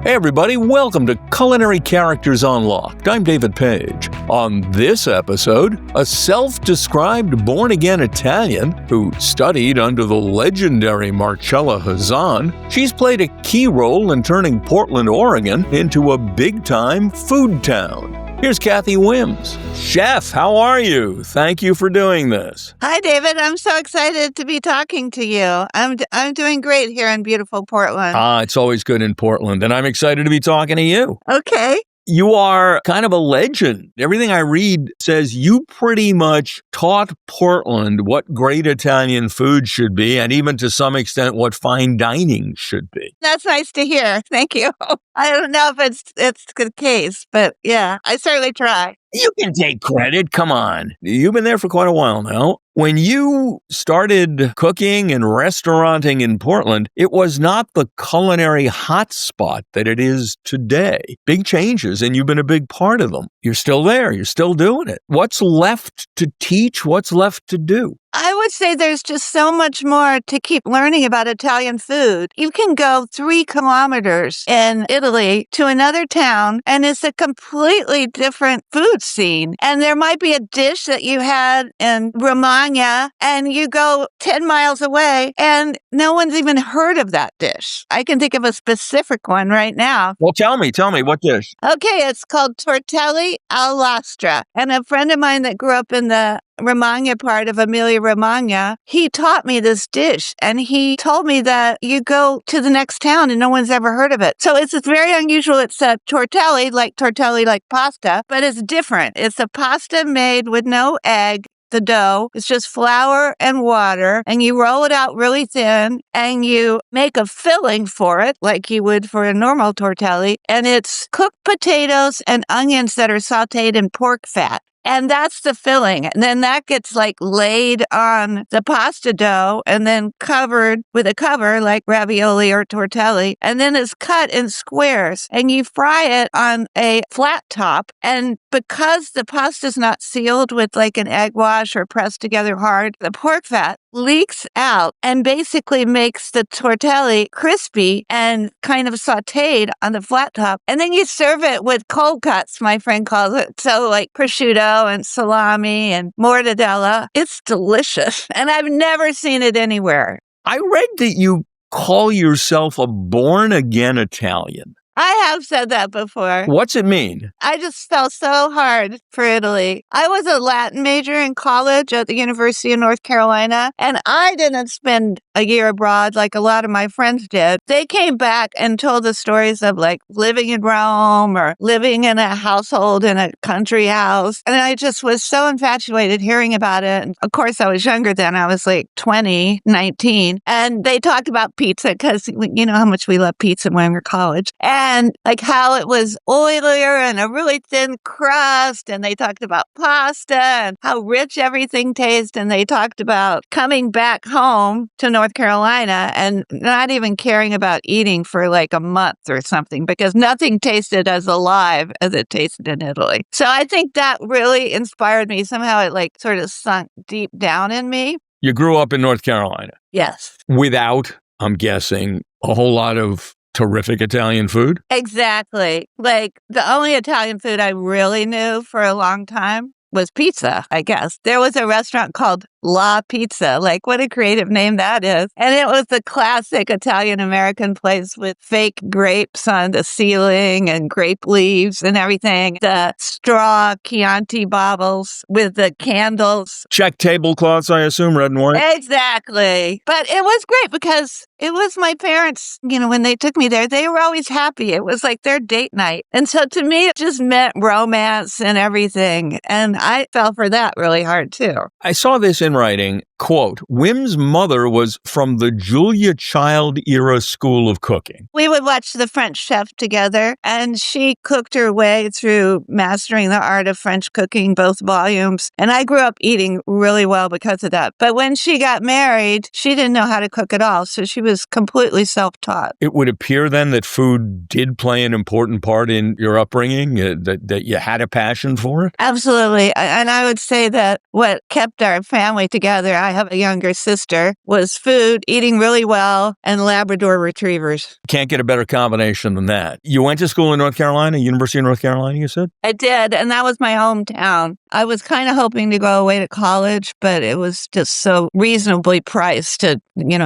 Hey everybody, welcome to Culinary Characters Unlocked. I'm David Page. On this episode, a self-described born-again Italian who studied under the legendary Marcella Hazan. She's played a key role in turning Portland, Oregon into a big-time food town. Here's Cathy Whims. Chef, how are you? Thank you for doing this. Hi, David. I'm so excited to be talking to you. I'm doing great here in beautiful Portland. It's always good in Portland, and I'm excited to be talking to you. Okay. You are kind of a legend. Everything I read says you pretty much taught Portland what great Italian food should be, and even to some extent what fine dining should be. That's nice to hear. Thank you. I don't know if it's the case, but yeah, I certainly try. You can take credit. Come on. You've been there for quite a while now. When you started cooking and restauranting in Portland, it was not the culinary hotspot that it is today. Big changes, and you've been a big part of them. You're still there. You're still doing it. What's left to teach? What's left to do? I would say there's just so much more to keep learning about Italian food. You can go 3 kilometers in Italy to another town, and it's a completely different food scene. And there might be a dish that you had in Romagna, and you go 10 miles away, and no one's even heard of that dish. I can think of a specific one right now. Well, tell me, what dish? Okay, it's called tortelli all'astra. And a friend of mine that grew up in the Romagna part of Emilia-Romagna, he taught me this dish, and he told me that you go to the next town and no one's ever heard of it. So it's very unusual. It's a tortelli like pasta, but it's different. It's a pasta made with no egg. The dough, it's just flour and water, and you roll it out really thin, and you make a filling for it like you would for a normal tortelli, and it's cooked potatoes and onions that are sautéed in pork fat. And that's the filling. And then that gets laid on the pasta dough and then covered with a cover like ravioli or tortelli. And then it's cut in squares and you fry it on a flat top. And because the pasta's not sealed with an egg wash or pressed together hard, the pork fat leaks out and basically makes the tortelli crispy and kind of sautéed on the flat top. And then you serve it with cold cuts, my friend calls it. So prosciutto and salami and mortadella. It's delicious. And I've never seen it anywhere. I read that you call yourself a born-again Italian. I have said that before. What's it mean? I just fell so hard for Italy. I was a Latin major in college at the University of North Carolina, and I didn't spend a year abroad like a lot of my friends did. They came back and told the stories of living in Rome or living in a household in a country house. And I just was so infatuated hearing about it. And of course, I was younger then. I was 20, 19. And they talked about pizza because you know how much we love pizza when we were in college. And how it was oilier and a really thin crust. And they talked about pasta and how rich everything tastes. And they talked about coming back home to North Carolina and not even caring about eating for a month or something because nothing tasted as alive as it tasted in Italy. So I think that really inspired me. Somehow it sort of sunk deep down in me. You grew up in North Carolina. Yes. Without, I'm guessing, a whole lot of terrific Italian food? Exactly. The only Italian food I really knew for a long time was pizza, I guess. There was a restaurant called La Pizza. What a creative name that is. And it was the classic Italian-American place with fake grapes on the ceiling and grape leaves and everything. The straw Chianti bottles with the candles. Check tablecloths, I assume, red and white? Exactly. But it was great because it was my parents, when they took me there, they were always happy. It was their date night. And so to me, it just meant romance and everything. And I fell for that really hard too. I saw this in writing, quote, Whims' mother was from the Julia Child era school of cooking. We would watch The French Chef together, and she cooked her way through mastering the art of French cooking, both volumes. And I grew up eating really well because of that. But when she got married, she didn't know how to cook at all. So she was completely self-taught. It would appear then that food did play an important part in your upbringing, that you had a passion for it? Absolutely. And I would say that what kept our family together, I I have a younger sister, was food, eating really well, and Labrador retrievers. Can't get a better combination than that. You went to school in North Carolina, University of North Carolina, you said? I did, and that was my hometown. I was kind of hoping to go away to college, but it was just so reasonably priced to,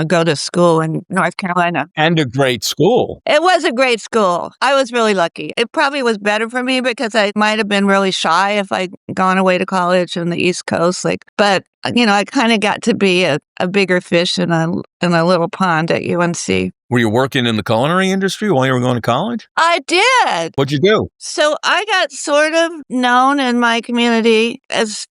go to school in North Carolina. And a great school. It was a great school. I was really lucky. It probably was better for me because I might have been really shy if I'd gone away to college in the East Coast. But I kind of got to be a bigger fish in a little pond at UNC. Were you working in the culinary industry while you were going to college? I did. What'd you do? So I got sort of known in my community as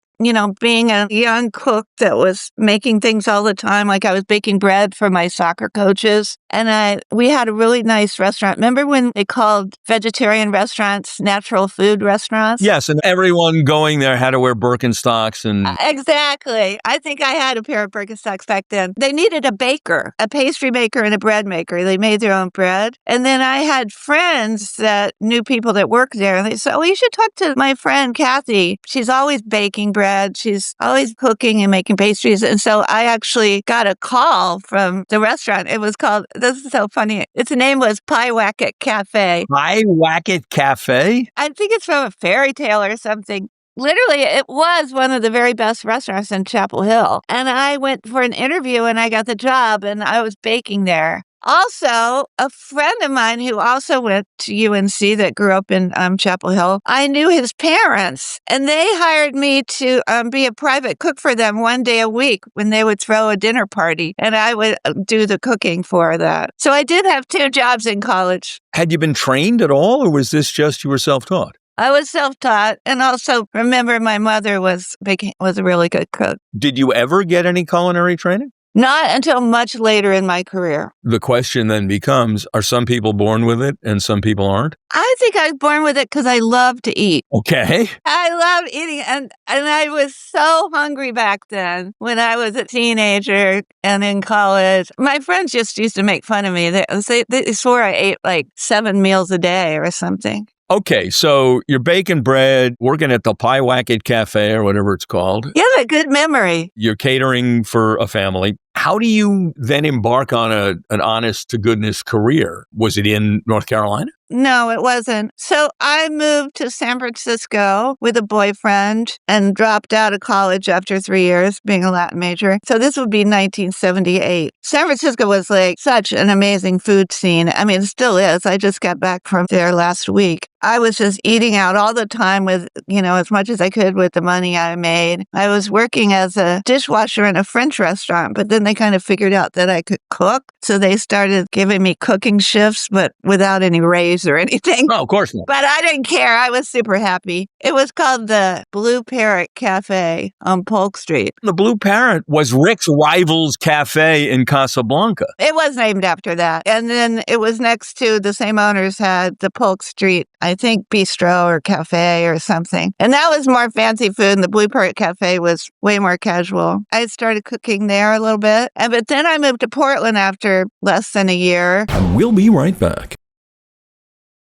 being a young cook that was making things all the time. Like I was baking bread for my soccer coaches. And we had a really nice restaurant. Remember when they called vegetarian restaurants natural food restaurants? Yes, and everyone going there had to wear Birkenstocks and... Exactly. I think I had a pair of Birkenstocks back then. They needed a baker, a pastry maker and a bread maker. They made their own bread. And then I had friends that knew people that worked there. And they said, you should talk to my friend Cathy. She's always baking bread. She's always cooking and making pastries. And so I actually got a call from the restaurant. It was called, this is so funny, its name was Pie Wacket Cafe. Pie Wacket Cafe? I think it's from a fairy tale or something. Literally, it was one of the very best restaurants in Chapel Hill. And I went for an interview and I got the job and I was baking there. Also, a friend of mine who also went to UNC that grew up in Chapel Hill, I knew his parents, and they hired me to be a private cook for them one day a week when they would throw a dinner party, and I would do the cooking for that. So I did have 2 jobs in college. Had you been trained at all, or was this just you were self-taught? I was self-taught, and also remember my mother was a really good cook. Did you ever get any culinary training? Not until much later in my career. The question then becomes, are some people born with it and some people aren't? I think I was born with it because I love to eat. Okay. I love eating, and I was so hungry back then when I was a teenager and in college. My friends just used to make fun of me. They swore I ate like 7 meals a day or something. Okay, so you're baking bread, working at the Pie Wacket Cafe or whatever it's called. You have a good memory. You're catering for a family. How do you then embark on an honest-to-goodness career? Was it in North Carolina? No, it wasn't. So I moved to San Francisco with a boyfriend and dropped out of college after 3 years being a Latin major. So this would be 1978. San Francisco was like such an amazing food scene. I mean, it still is. I just got back from there last week. I was just eating out all the time with, as much as I could with the money I made. I was working as a dishwasher in a French restaurant, but then they kind of figured out that I could cook. So they started giving me cooking shifts, but without any raise or anything. No, of course not. But I didn't care. I was super happy. It was called the Blue Parrot Cafe on Polk Street. The Blue Parrot was Rick's rival's cafe in Casablanca. It was named after that. And then it was next to the same owners had the Polk Street, I think, bistro or cafe or something. And that was more fancy food. And the Blue Parrot Cafe was way more casual. I started cooking there a little bit. But then I moved to Portland after less than a year. We'll be right back.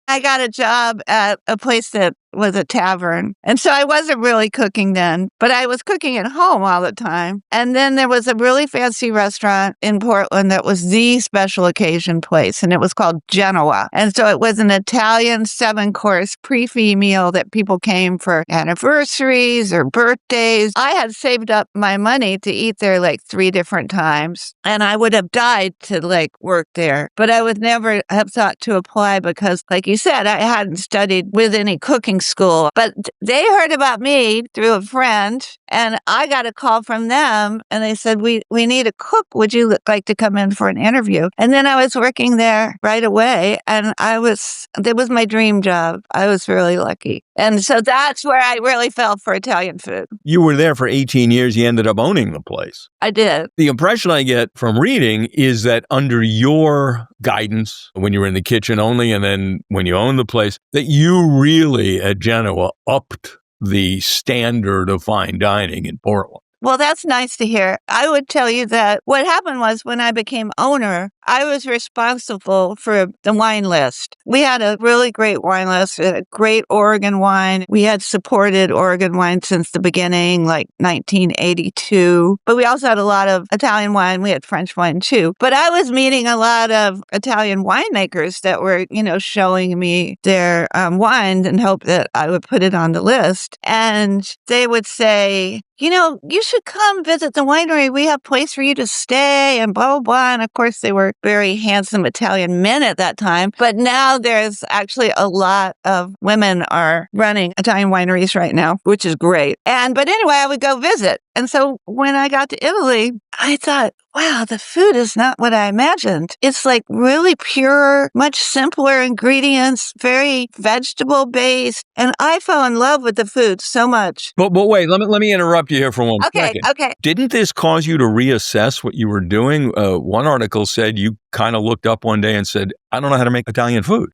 I got a job at a place that was a tavern. And so I wasn't really cooking then, but I was cooking at home all the time. And then there was a really fancy restaurant in Portland that was the special occasion place, and it was called Genoa. And so it was an Italian 7-course pre-fee meal that people came for anniversaries or birthdays. I had saved up my money to eat there like 3 different times, and I would have died to work there. But I would never have thought to apply because, like you said, I hadn't studied with any cooking school. But they heard about me through a friend, and I got a call from them, and they said, we need a cook. Would you like to come in for an interview? And then I was working there right away, and it was my dream job. I was really lucky. And so that's where I really fell for Italian food. You were there for 18 years. You ended up owning the place. I did. The impression I get from reading is that under your guidance, when you were in the kitchen only, and then when you owned the place, that you really at Genoa upped the standard of fine dining in Portland. Well, that's nice to hear. I would tell you that what happened was when I became owner, I was responsible for the wine list. We had a really great wine list, a great Oregon wine. We had supported Oregon wine since the beginning, like 1982. But we also had a lot of Italian wine. We had French wine too. But I was meeting a lot of Italian winemakers that were, showing me their wine and hope that I would put it on the list. And they would say, you should come visit the winery. We have a place for you to stay and blah, blah, blah. And of course, they were very handsome Italian men at that time. But now there's actually a lot of women are running Italian wineries right now, which is great. But anyway, I would go visit. And so when I got to Italy, I thought, wow, the food is not what I imagined. It's like really pure, much simpler ingredients, very vegetable based. And I fell in love with the food so much. But wait, let me interrupt you here for one second. Okay. Didn't this cause you to reassess what you were doing? One article said you kind of looked up one day and said, I don't know how to make Italian food.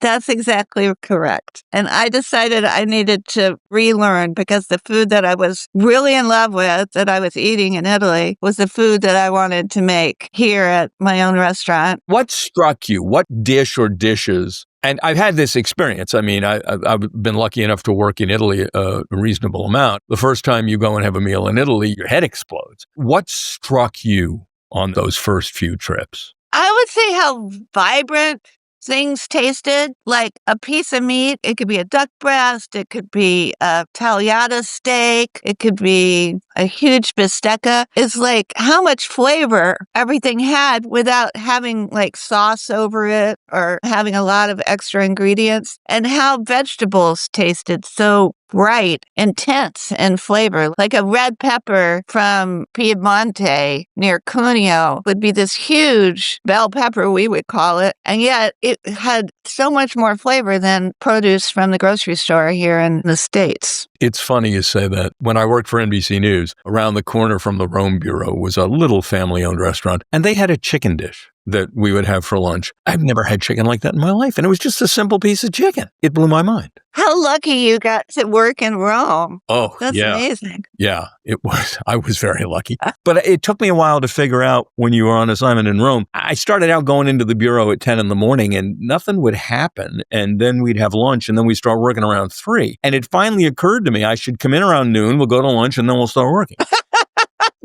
That's exactly correct. And I decided I needed to relearn because the food that I was really in love with, that I was eating in Italy, was the food that I wanted to make here at my own restaurant. What struck you? What dish or dishes? And I've had this experience. I mean, I've been lucky enough to work in Italy a reasonable amount. The first time you go and have a meal in Italy, your head explodes. What struck you on those first few trips? I would say how vibrant things tasted, like a piece of meat. It could be a duck breast. It could be a tagliata steak. It could be a huge bistecca. It's like how much flavor everything had without having like sauce over it or having a lot of extra ingredients, and how vegetables tasted so bright, intense in flavor. Like a red pepper from Piemonte near Cuneo would be this huge bell pepper, we would call it. And yet it had so much more flavor than produce from the grocery store here in the States. It's funny you say that. When I worked for NBC News, around the corner from the Rome Bureau was a little family-owned restaurant, and they had a chicken dish that we would have for lunch. I've never had chicken like that in my life, and it was just a simple piece of chicken. It blew my mind. How lucky you got to work in Rome. Oh, that's amazing. Yeah, it was. I was very lucky. But it took me a while to figure out when you were on assignment in Rome. I started out going into the bureau at 10 in the morning and nothing would happen. And then we'd have lunch and then we'd start working around 3. And it finally occurred to me I should come in around noon, we'll go to lunch and then we'll start working.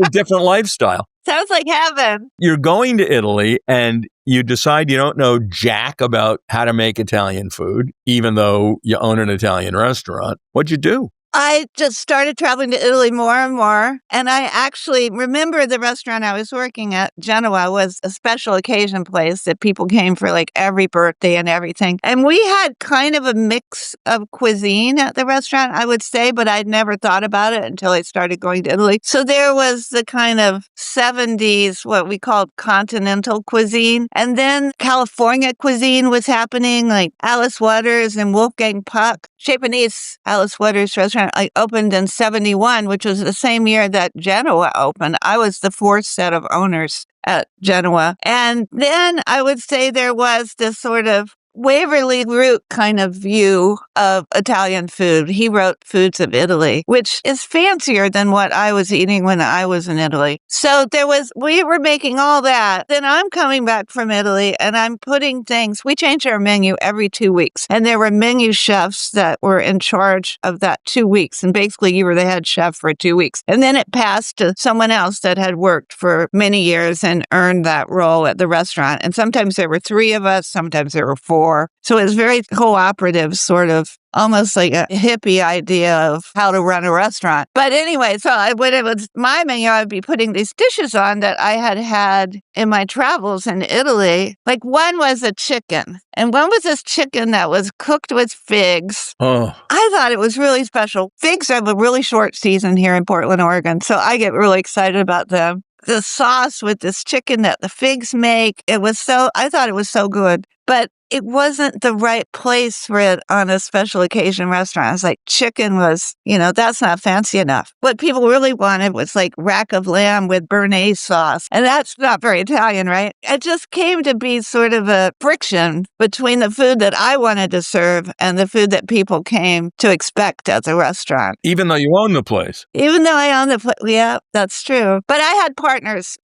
A different lifestyle. Sounds like heaven. You're going to Italy and you decide you don't know jack about how to make Italian food, even though you own an Italian restaurant. What'd you do? I just started traveling to Italy more and more. And I actually remember the restaurant I was working at, Genoa, was a special occasion place that people came for like every birthday and everything. And we had kind of a mix of cuisine at the restaurant, I would say, but I'd never thought about it until I started going to Italy. So there was the kind of 70s, what we called continental cuisine. And then California cuisine was happening, like Alice Waters and Wolfgang Puck. Japanese Alice Waters restaurant opened in 71, which was the same year that Genoa opened. I was the 4th set of owners at Genoa. And then I would say there was this sort of Waverly Root kind of view of Italian food. He wrote Foods of Italy, which is fancier than what I was eating when I was in Italy. So we were making all that. Then I'm coming back from Italy and I'm putting things, we changed our menu every 2 weeks. And there were menu chefs that were in charge of that 2 weeks. And basically you were the head chef for 2 weeks. And then it passed to someone else that had worked for many years and earned that role at the restaurant. And sometimes there were 3 of us, sometimes there were 4. So it was very cooperative, sort of almost like a hippie idea of how to run a restaurant. But anyway, so when it was my menu, I'd be putting these dishes on that I had in my travels in Italy. Like one was a chicken, and one was this chicken that was cooked with figs. Oh. I thought it was really special. Figs have a really short season here in Portland, Oregon, so I get really excited about them. The sauce with this chicken that the figs make, I thought it was so good. But it wasn't the right place for it on a special occasion restaurant. I was like, chicken was, that's not fancy enough. What people really wanted was like rack of lamb with béarnaise sauce. And that's not very Italian, right? It just came to be sort of a friction between the food that I wanted to serve and the food that people came to expect at the restaurant. Even though you own the place. Even though I owned the place. Yeah, that's true. But I had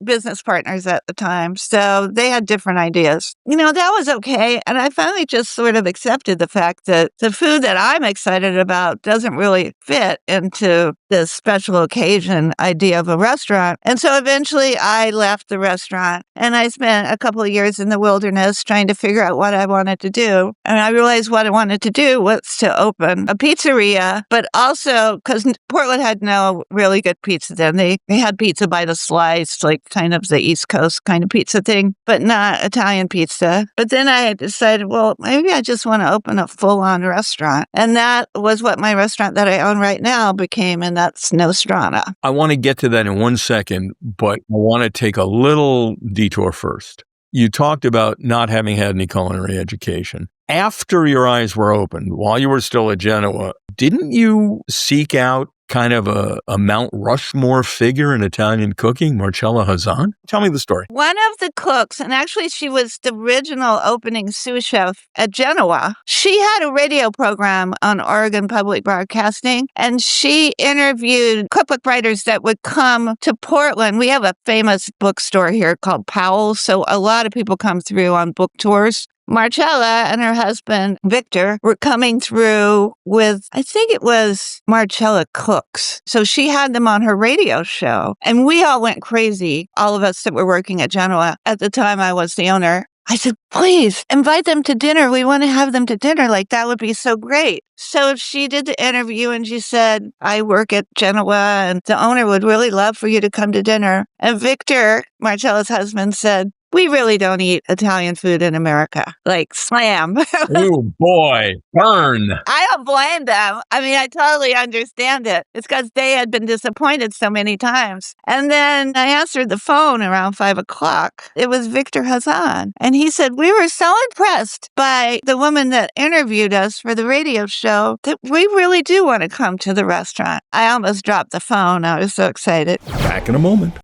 business partners at the time. So they had different ideas. That was okay. And I finally just sort of accepted the fact that the food that I'm excited about doesn't really fit into this special occasion idea of a restaurant. And so eventually I left the restaurant and I spent a couple of years in the wilderness trying to figure out what I wanted to do. And I realized what I wanted to do was to open a pizzeria, but also because Portland had no really good pizza then. They had pizza by the slice, like kind of the East Coast kind of pizza thing, but not Italian pizza. But then I decided, well, maybe I just want to open a full-on restaurant. And that was what my restaurant that I own right now became, and that's Nostrana. I want to get to that in one second, but I want to take a little detour first. You talked about not having had any culinary education. After your eyes were opened, while you were still at Genoa, didn't you seek out kind of a Mount Rushmore figure in Italian cooking, Marcella Hazan? Tell me the story. One of the cooks, and actually she was the original opening sous chef at Genoa, she had a radio program on Oregon Public Broadcasting, and she interviewed cookbook writers that would come to Portland. We have a famous bookstore here called Powell's, so a lot of people come through on book tours. Marcella and her husband, Victor, were coming through with, I think it was Marcella Cooks. So she had them on her radio show. And we all went crazy, all of us that were working at Genoa. At the time, I was the owner. I said, please invite them to dinner. We want to have them to dinner. Like, that would be so great. So she did the interview and she said, I work at Genoa and the owner would really love for you to come to dinner. And Victor, Marcella's husband, said, we really don't eat Italian food in America. Like, slam. Oh, boy. Burn. I don't blame them. I mean, I totally understand it. It's because they had been disappointed so many times. And then I answered the phone around 5 o'clock. It was Victor Hazan. And he said, we were so impressed by the woman that interviewed us for the radio show that we really do want to come to the restaurant. I almost dropped the phone. I was so excited. Back in a moment.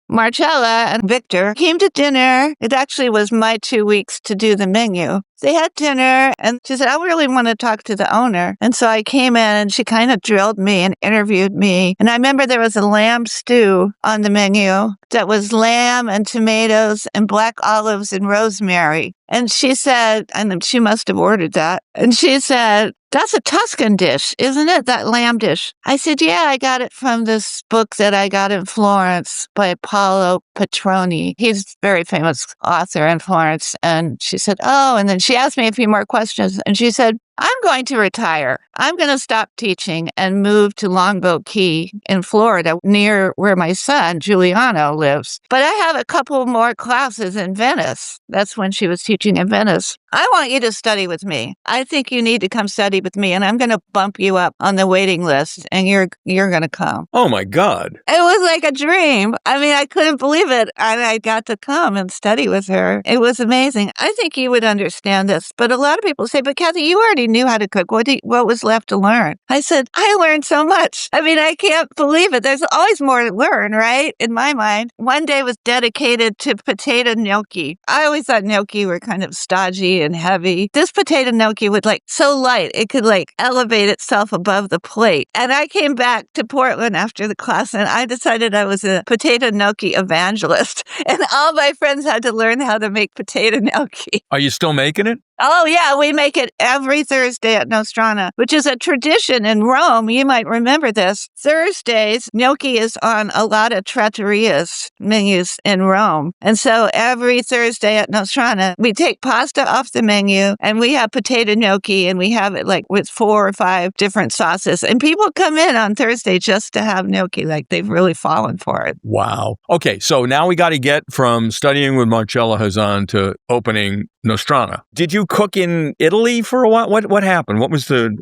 Marcella and Victor came to dinner. It actually was my 2 weeks to do the menu. They had dinner and she said, I really want to talk to the owner. And so I came in and she kind of drilled me and interviewed me. And I remember there was a lamb stew on the menu that was lamb and tomatoes and black olives and rosemary. And she said, and she must have ordered that. And she said, that's a Tuscan dish, isn't it? That lamb dish. I said, yeah, I got it from this book that I got in Florence by Paolo Petroni. He's a very famous author in Florence. And she said, oh, and then she asked me a few more questions. And she said, I'm going to retire. I'm going to stop teaching and move to Longboat Key in Florida, near where my son, Giuliano, lives. But I have a couple more classes in Venice. That's when she was teaching in Venice. I want you to study with me. I think you need to come study with me, and I'm going to bump you up on the waiting list, and you're going to come. Oh, my God. It was like a dream. I mean, I couldn't believe it. And I got to come and study with her. It was amazing. I think you would understand this. But a lot of people say, but Cathy, you already knew how to cook. What was left to learn? I said, I learned so much. I mean, I can't believe it. There's always more to learn, right? In my mind, one day was dedicated to potato gnocchi. I always thought gnocchi were kind of stodgy and heavy. This potato gnocchi was like so light, it could like elevate itself above the plate. And I came back to Portland after the class and I decided I was a potato gnocchi evangelist. And all my friends had to learn how to make potato gnocchi. Are you still making it? Oh, yeah, we make it every Thursday at Nostrana, which is a tradition in Rome. You might remember this. Thursdays, gnocchi is on a lot of trattorias menus in Rome. And so every Thursday at Nostrana, we take pasta off the menu and we have potato gnocchi and we have it like with 4 or 5 different sauces. And people come in on Thursday just to have gnocchi, like they've really fallen for it. Wow. Okay, so now we got to get from studying with Marcella Hazan to opening Nostrana. Did you you cook in Italy for a while? What happened? What was the...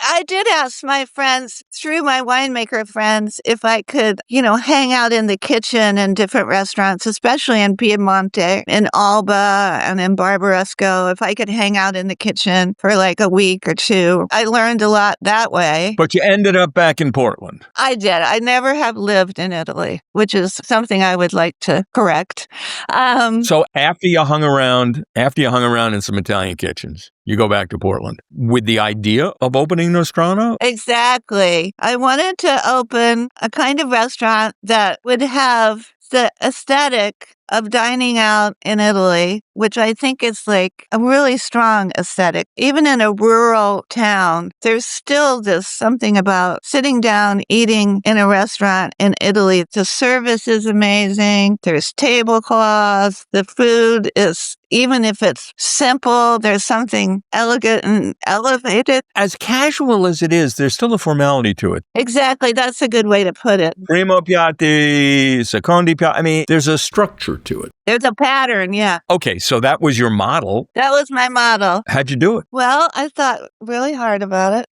I did ask my friends, through my winemaker friends, if I could, hang out in the kitchen in different restaurants, especially in Piemonte, in Alba, and in Barbaresco, if I could hang out in the kitchen for like a week or two. I learned a lot that way. But you ended up back in Portland. I did. I never have lived in Italy, which is something I would like to correct. So after you hung around in some Italian kitchens, you go back to Portland with the idea of opening Nostrana? Exactly. I wanted to open a kind of restaurant that would have the aesthetic of dining out in Italy, which I think is like a really strong aesthetic. Even in a rural town, there's still this something about sitting down, eating in a restaurant in Italy. The service is amazing. There's tablecloths. The food is, even if it's simple, there's something elegant and elevated. As casual as it is, there's still a formality to it. Exactly. That's a good way to put it. Primo piatti, secondi piatti. I mean, there's a structure to it. There's a pattern, yeah. Okay, so that was your model. That was my model. How'd you do it? Well, I thought really hard about it.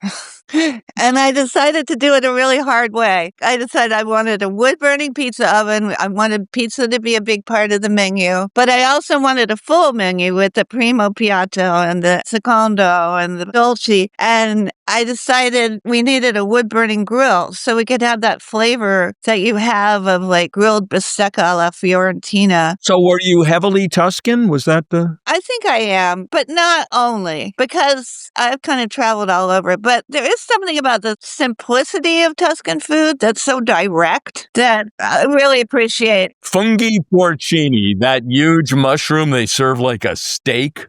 And I decided to do it a really hard way. I decided I wanted a wood-burning pizza oven. I wanted pizza to be a big part of the menu. But I also wanted a full menu with the primo piatto and the secondo and the dolce. And I decided we needed a wood-burning grill so we could have that flavor that you have of like grilled bistecca alla Fiorentina. So were you heavily Tuscan? Was that the... I think I am, but not only, because I've kind of traveled all over. But there is something about the simplicity of Tuscan food that's so direct that I really appreciate. Funghi porcini, that huge mushroom they serve like a steak.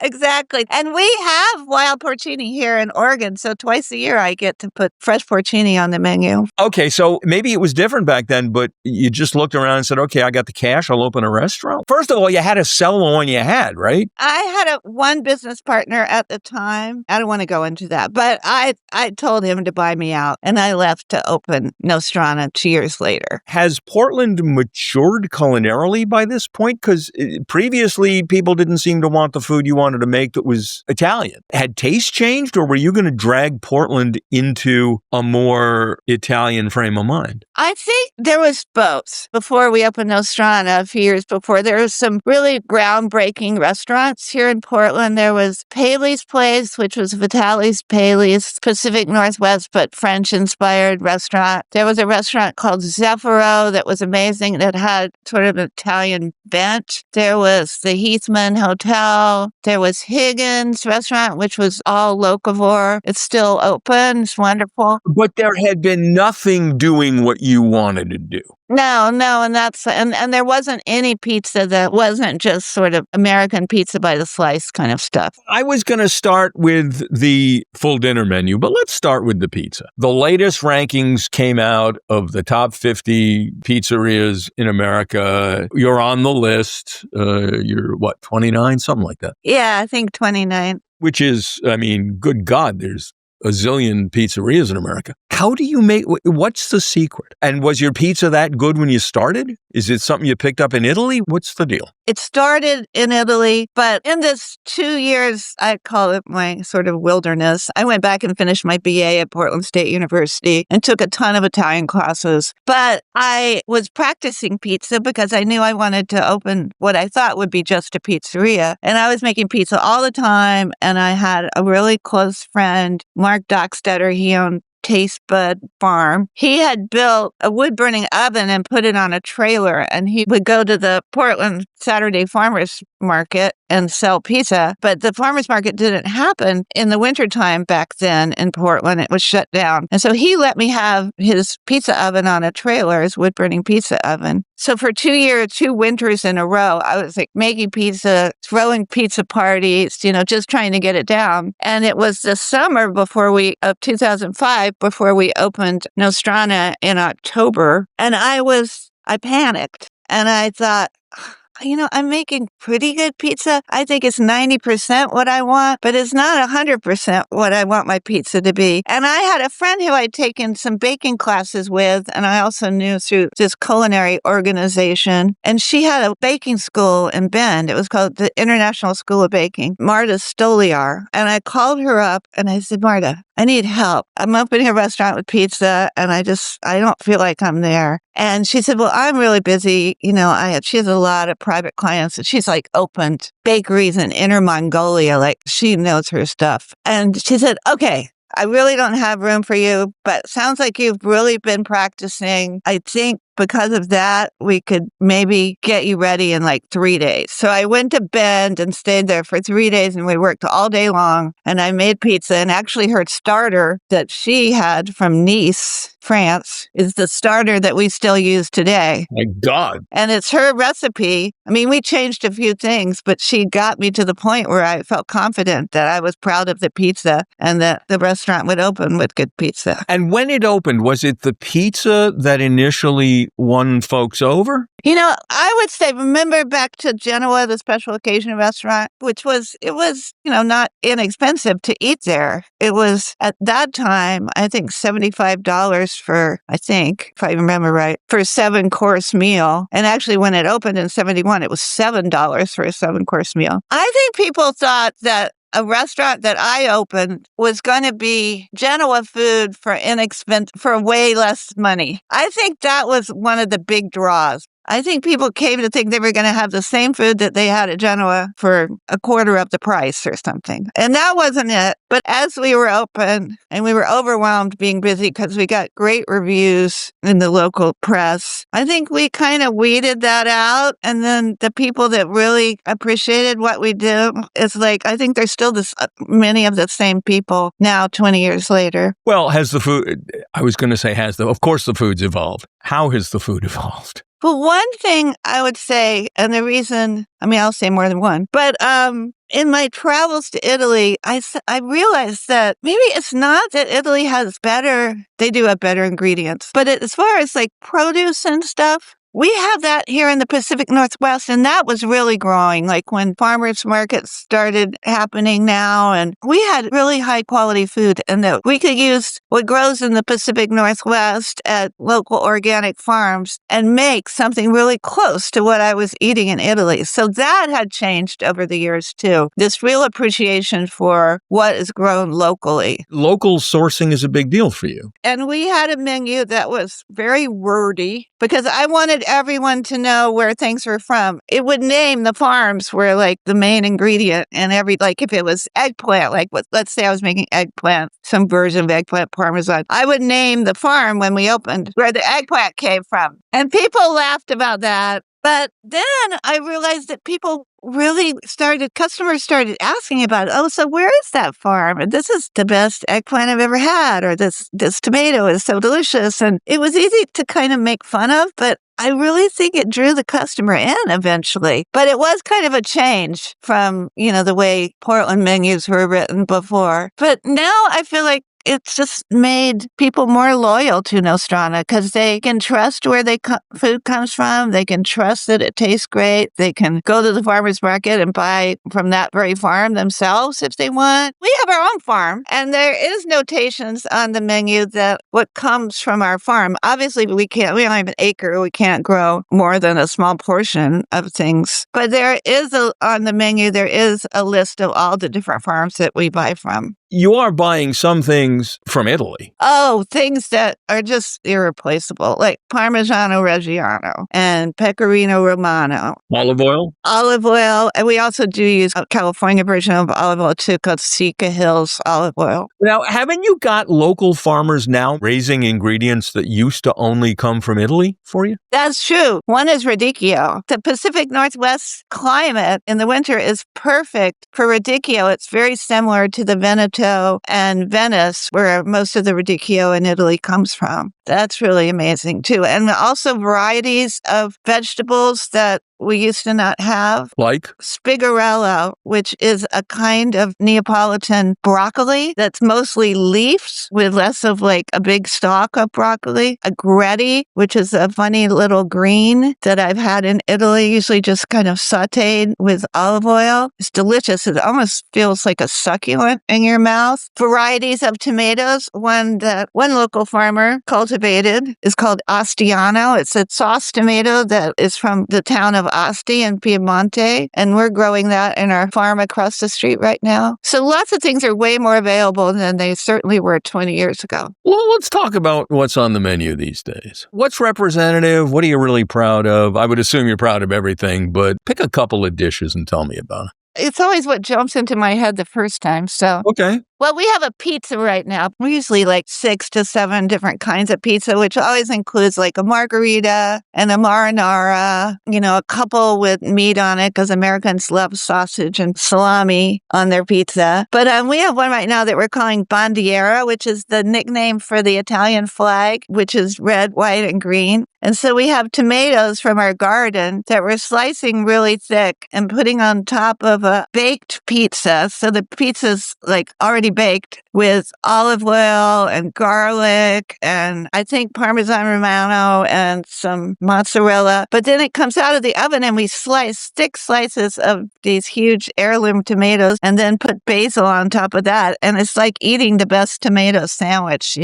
Exactly. And we have wild porcini here in Oregon, so twice a year I get to put fresh porcini on the menu. Okay, so maybe it was different back then, but you just looked around and said, okay, I got the cash, I'll open a restaurant. First of all, you had to sell the one you had, right? I had one business partner at the time. I don't want to go into that, but I told him to buy me out, and I left to open Nostrana 2 years later. Has Portland matured culinarily by this point? Because previously, people didn't seem to want the food you wanted to make that was Italian. Had taste changed, or were you going to drag Portland into a more Italian frame of mind? I think there was both. Before we opened Nostrana, a few years before, there was some really groundbreaking restaurants here in Portland. There was Paley's Place, which was Vitalis Paley's, Pacific Northwest, but French-inspired restaurant. There was a restaurant called Zeffiro that was amazing, that had sort of an Italian bent. There was the Heathman Hotel. There was Higgins Restaurant, which was all locavore. It's still open. It's wonderful. But there had been nothing doing what you wanted to do. No, and there wasn't any pizza that wasn't just sort of American pizza by the slice kind of stuff. I was going to start with the full dinner menu, but let's start with the pizza. The latest rankings came out of the top 50 pizzerias in America. You're on the list. You're 29, something like that. Yeah, I think 29. Which is, I mean, good God, there's a zillion pizzerias in America. How do you what's the secret? And was your pizza that good when you started? Is it something you picked up in Italy? What's the deal? It started in Italy, but in this 2 years, I call it my sort of wilderness. I went back and finished my BA at Portland State University and took a ton of Italian classes. But I was practicing pizza because I knew I wanted to open what I thought would be just a pizzeria. And I was making pizza all the time. And I had a really close friend, Mark Dockstetter. He owned Taste Bud Farm. He had built a wood-burning oven and put it on a trailer, and he would go to the Portland Saturday Farmers Market and sell pizza. But the farmers market didn't happen in the wintertime back then in Portland. It was shut down. And so he let me have his pizza oven on a trailer, his wood-burning pizza oven. So for 2 years, 2 winters in a row, I was like making pizza, throwing pizza parties, just trying to get it down. And it was the summer of 2005, before we opened Nostrana in October. And I panicked. And I thought, I'm making pretty good pizza. I think it's 90% what I want, but it's not 100% what I want my pizza to be. And I had a friend who I'd taken some baking classes with, and I also knew through this culinary organization. And she had a baking school in Bend. It was called the International School of Baking, Marta Stoliar. And I called her up and I said, Marta, I need help. I'm opening a restaurant with pizza and I don't feel like I'm there. And she said, well, I'm really busy. She has a lot of private clients and she's like opened bakeries in Inner Mongolia. Like she knows her stuff. And she said, okay, I really don't have room for you, but sounds like you've really been practicing. I think because of that, we could maybe get you ready in like 3 days. So I went to Bend and stayed there for 3 days and we worked all day long and I made pizza. And actually her starter that she had from Nice, France, is the starter that we still use today. My God. And it's her recipe. I mean, we changed a few things, but she got me to the point where I felt confident that I was proud of the pizza and that the restaurant would open with good pizza. And when it opened, was it the pizza that initially won folks over? I would say, remember back to Genoa, the special occasion restaurant, it was, not inexpensive to eat there. It was at that time, I think $75 if I remember right, for a 7-course meal. And actually when it opened in 71, it was $7 for a 7-course meal. I think people thought that a restaurant that I opened was going to be Genoa food for way less money. I think that was one of the big draws. I think people came to think they were going to have the same food that they had at Genoa for a quarter of the price or something. And that wasn't it. But as we were open and we were overwhelmed being busy because we got great reviews in the local press, I think we kind of weeded that out. And then the people that really appreciated what we do, it's like, I think there's still many of the same people now 20 years later. Well, of course the food's evolved. How has the food evolved? Well, one thing I would say, and the reason, I'll say more than one, but in my travels to Italy, I realized that maybe it's not that Italy they do have better ingredients, but as far as like produce and stuff, we have that here in the Pacific Northwest, and that was really growing, like when farmers markets started happening now, and we had really high quality food, and that we could use what grows in the Pacific Northwest at local organic farms and make something really close to what I was eating in Italy. So that had changed over the years too. This real appreciation for what is grown locally. Local sourcing is a big deal for you. And we had a menu that was very wordy because I wanted everyone to know where things were from. It would name the farms where like the main ingredient and if it was eggplant, let's say I was making eggplant, some version of eggplant parmesan, I would name the farm when we opened where the eggplant came from. And people laughed about that. But then I realized that customers started asking about it. Oh, so where is that farm? And this is the best eggplant I've ever had, or this tomato is so delicious. And it was easy to kind of make fun of, but I really think it drew the customer in eventually. But it was kind of a change from, the way Portland menus were written before. But now I feel like it's just made people more loyal to Nostrana because they can trust where food comes from. They can trust that it tastes great. They can go to the farmer's market and buy from that very farm themselves if they want. We have our own farm, and there is notations on the menu that what comes from our farm. Obviously, we don't have an acre. We can't grow more than a small portion of things. But on the menu, there is a list of all the different farms that we buy from. You are buying some things from Italy. Oh, things that are just irreplaceable, like Parmigiano Reggiano and Pecorino Romano. Olive oil? Olive oil. And we also do use a California version of olive oil too, called Sika Hills olive oil. Now, haven't you got local farmers now raising ingredients that used to only come from Italy for you? That's true. One is radicchio. The Pacific Northwest climate in the winter is perfect for radicchio. It's very similar to the Veneto Veneto and Venice, where most of the radicchio in Italy comes from. That's really amazing too. And also varieties of vegetables that we used to not have. Like? Spigarello, which is a kind of Neapolitan broccoli that's mostly leaves with less of like a big stalk of broccoli. Agretti, which is a funny little green that I've had in Italy, usually just kind of sauteed with olive oil. It's delicious. It almost feels like a succulent in your mouth. Varieties of tomatoes. One that one local farmer cultivated is called Astiano. It's a sauce tomato that is from the town of Asti in Piemonte, and we're growing that in our farm across the street right now. So lots of things are way more available than they certainly were 20 years ago. Well, let's talk about what's on the menu these days. What's representative? What are you really proud of? I would assume you're proud of everything, but pick a couple of dishes and tell me about it. It's always what jumps into my head the first time. So, okay. Well, we have a pizza right now. We're usually like 6 to 7 different kinds of pizza, which always includes like a margarita and a marinara, a couple with meat on it because Americans love sausage and salami on their pizza. But we have one right now that we're calling bandiera, which is the nickname for the Italian flag, which is red, white, and green. And so we have tomatoes from our garden that we're slicing really thick and putting on top of a baked pizza. So the pizza's like already baked with olive oil and garlic and I think Parmesan Romano and some mozzarella. But then it comes out of the oven and we slice thick slices of these huge heirloom tomatoes and then put basil on top of that. And it's like eating the best tomato sandwich,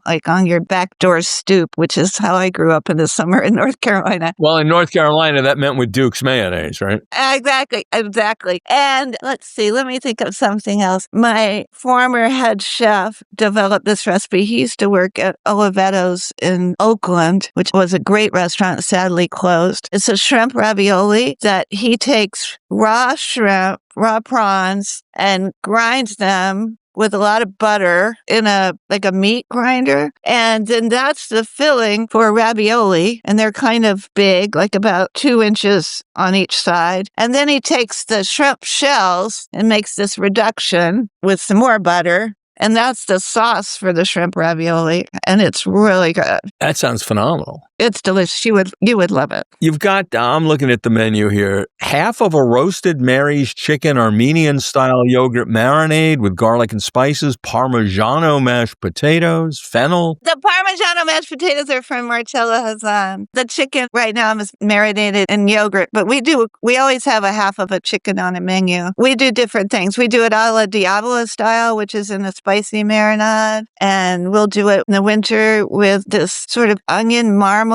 like on your back door stoop, which is how I grew up in the summer in North Carolina. Well, in North Carolina, that meant with Duke's mayonnaise, right? Exactly. And let's see, let me think of something else. My former head chef developed this recipe. He used to work at Olivetto's in Oakland, which was a great restaurant, sadly closed. It's a shrimp ravioli that he takes raw shrimp, raw prawns, and grinds them with a lot of butter in a meat grinder. And then that's the filling for ravioli. And they're kind of big, like about 2 inches on each side. And then he takes the shrimp shells and makes this reduction with some more butter. And that's the sauce for the shrimp ravioli. And it's really good. That sounds phenomenal. It's delicious. You would love it. You've got, I'm looking at the menu here, half of a roasted Mary's chicken Armenian-style yogurt marinade with garlic and spices, Parmigiano mashed potatoes, fennel. The Parmigiano mashed potatoes are from Marcella Hazan. The chicken right now is marinated in yogurt, but we always have a half of a chicken on a menu. We do different things. We do it a la Diavola style, which is in a spicy marinade, and we'll do it in the winter with this sort of onion marmalade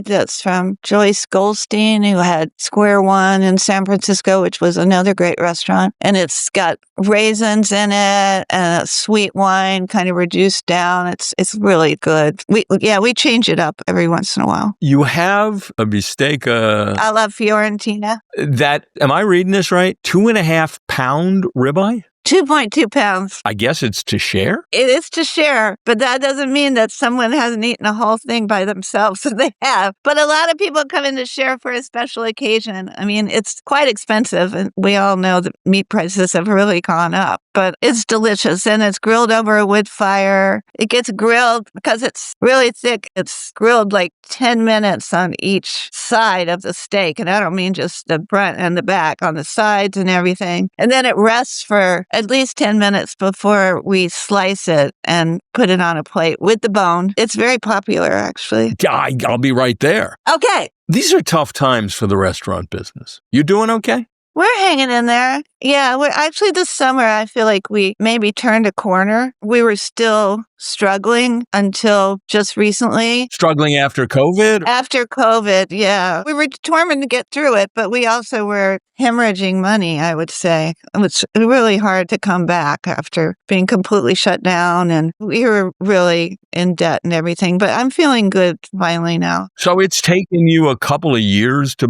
that's from Joyce Goldstein, who had Square One in San Francisco, which was another great restaurant. And it's got raisins in it and a sweet wine kind of reduced down. It's really good. We change it up every once in a while. You have a bistecca alla Fiorentina. That, am I reading this right? 2.5 pound ribeye? 2.2 pounds. I guess it's to share? It is to share, but that doesn't mean that someone hasn't eaten a whole thing by themselves. So they have. But a lot of people come in to share for a special occasion. I mean, it's quite expensive, and we all know that meat prices have really gone up. But it's delicious, and it's grilled over a wood fire. It gets grilled because it's really thick. It's grilled like 10 minutes on each side of the steak, and I don't mean just the front and the back, on the sides and everything. And then it rests for at least 10 minutes before we slice it and put it on a plate with the bone. It's very popular, actually. I'll be right there. Okay. These are tough times for the restaurant business. You doing okay? We're hanging in there. Yeah, we're actually this summer, I feel like we maybe turned a corner. We were still struggling until just recently. Struggling after COVID? After COVID, yeah. We were determined to get through it, but we also were hemorrhaging money, I would say. It was really hard to come back after being completely shut down, and we were really in debt and everything. But I'm feeling good finally now. So it's taken you a couple of years to,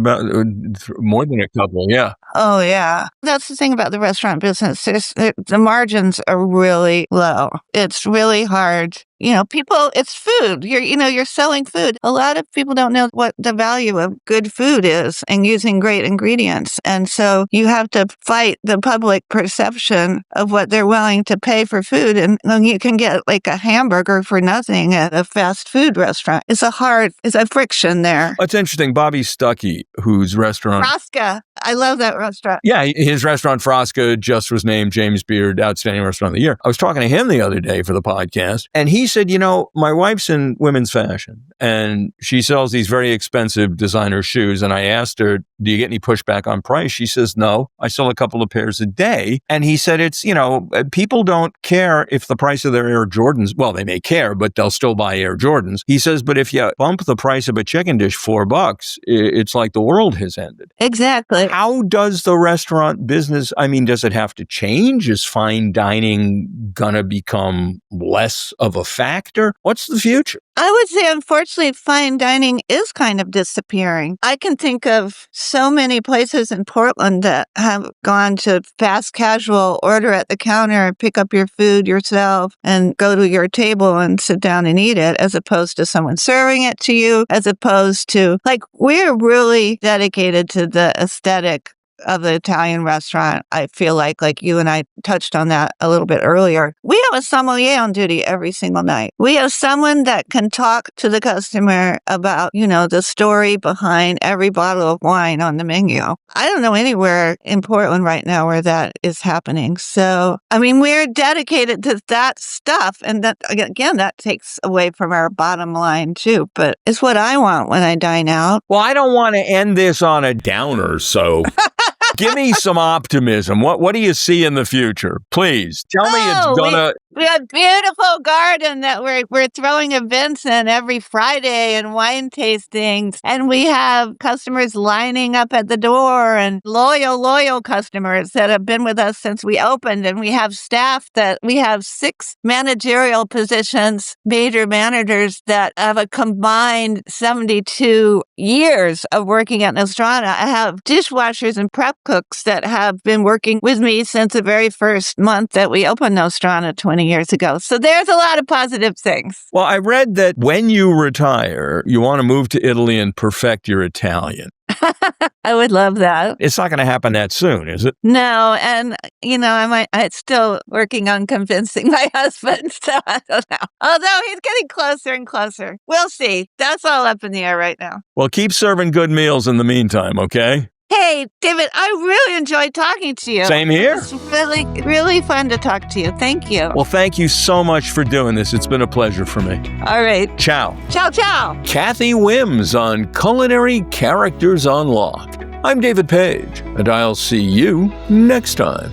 more than a couple, yeah. Oh, yeah. That's the thing about the restaurant business. The margins are really low. It's really hard. People, it's food. You're selling food. A lot of people don't know what the value of good food is and using great ingredients. And so you have to fight the public perception of what they're willing to pay for food. And you can get like a hamburger for nothing at a fast food restaurant. It's a friction there. It's interesting. Bobby Stuckey, whose restaurant... Frasca. I love that restaurant. Yeah, his restaurant Frasca just was named James Beard Outstanding Restaurant of the Year. I was talking to him the other day for the podcast, and he said, my wife's in women's fashion, and she sells these very expensive designer shoes, and I asked her, do you get any pushback on price? She says, no, I sell a couple of pairs a day. And he said, it's, people don't care if the price of their Air Jordans, well, they may care, but they'll still buy Air Jordans. He says, but if you bump the price of a chicken dish $4, it's like the world has ended. Exactly. How does the restaurant business, does it have to change? Is fine dining gonna become less of a factor? What's the future? I would say, unfortunately, fine dining is kind of disappearing. I can think of so many places in Portland that have gone to fast casual, order at the counter, pick up your food yourself, and go to your table and sit down and eat it, as opposed to someone serving it to you, as opposed to, we're really dedicated to the aesthetic of the Italian restaurant. I feel like you and I touched on that a little bit earlier. We have a sommelier on duty every single night. We have someone that can talk to the customer about, the story behind every bottle of wine on the menu. I don't know anywhere in Portland right now where that is happening. So, we're dedicated to that stuff. And that, again, that takes away from our bottom line too. But it's what I want when I dine out. Well, I don't want to end this on a downer, so... Give me some optimism. What do you see in the future? Please tell me it's gonna... We have a beautiful garden that we're throwing events in every Friday and wine tastings. And we have customers lining up at the door and loyal customers that have been with us since we opened. And we have staff we have 6 managerial positions, major managers that have a combined 72 years of working at Nostrana. I have dishwashers and prep cooks that have been working with me since the very first month that we opened Nostrana 20 years ago. So there's a lot of positive things. Well, I read that when you retire, you want to move to Italy and perfect your Italian. I would love that. It's not going to happen that soon, is it? No. And, I'm still working on convincing my husband. So I don't know. Although he's getting closer and closer. We'll see. That's all up in the air right now. Well, keep serving good meals in the meantime, okay? Hey, David, I really enjoyed talking to you. Same here. It's really, really fun to talk to you. Thank you. Well, thank you so much for doing this. It's been a pleasure for me. All right. Ciao. Ciao, ciao. Cathy Whims on Culinary Characters Unlocked. I'm David Page, and I'll see you next time.